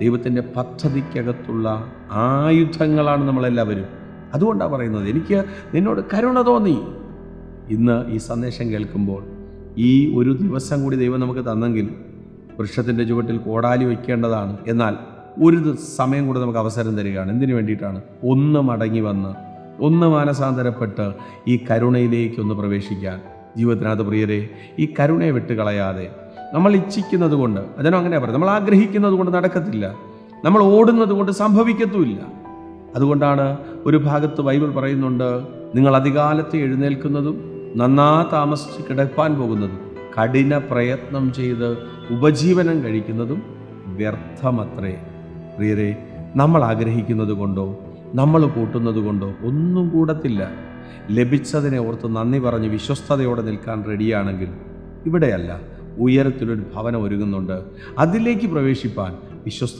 ദൈവത്തിൻ്റെ പദ്ധതിക്കകത്തുള്ള ആയുധങ്ങളാണ് നമ്മളെല്ലാവരും. അതുകൊണ്ടാണ് പറയുന്നത്, എനിക്ക് നിന്നോട് കരുണ തോന്നി. ഇന്ന് ഈ സന്ദേശം കേൾക്കുമ്പോൾ ഈ ഒരു ദിവസം കൂടി ദൈവം നമുക്ക് തന്നെങ്കിൽ വൃക്ഷത്തിൻ്റെ ചുവട്ടിൽ കോടാലി വയ്ക്കേണ്ടതാണ്. എന്നാൽ ഒരു സമയം കൂടെ നമുക്ക് അവസരം തരികയാണ്. എന്തിനു വേണ്ടിയിട്ടാണ്? ഒന്ന് മടങ്ങി വന്ന്, ഒന്ന് മാനസാന്തരപ്പെട്ട് ഈ കരുണയിലേക്കൊന്ന് പ്രവേശിക്കാൻ. ജീവിതത്തിനകത്ത് പ്രിയരെ, ഈ കരുണയെ വിട്ടുകളയാതെ നമ്മൾ ഇച്ഛിക്കുന്നത് കൊണ്ട്, അതിനോ അങ്ങനെ പറയും, നമ്മൾ ആഗ്രഹിക്കുന്നത് കൊണ്ട് നടക്കത്തില്ല, നമ്മൾ ഓടുന്നത് കൊണ്ട് സംഭവിക്കത്തുമില്ല. അതുകൊണ്ടാണ് ഒരു ഭാഗത്ത് ബൈബിൾ പറയുന്നുണ്ട്, നിങ്ങൾ അതികാലത്ത് എഴുന്നേൽക്കുന്നതും നന്നാ താമസിച്ച് കിടപ്പാൻ പോകുന്നതും കഠിന പ്രയത്നം ചെയ്ത് ഉപജീവനം കഴിക്കുന്നതും വ്യർത്ഥമത്രേ. പ്രിയരെ, നമ്മൾ ആഗ്രഹിക്കുന്നത് കൊണ്ടോ നമ്മൾ കൂട്ടുന്നത് കൊണ്ടോ ഒന്നും കൂടത്തില്ല. ലഭിച്ചതിനെ ഓർത്ത് നന്ദി പറഞ്ഞ് വിശ്വസ്തയോടെ നിൽക്കാൻ റെഡിയാണെങ്കിൽ ഇവിടെയല്ല, ഉയരത്തിലൊരു ഭവനം ഒരുങ്ങുന്നുണ്ട്. അതിലേക്ക് പ്രവേശിപ്പാൻ വിശ്വസ്ത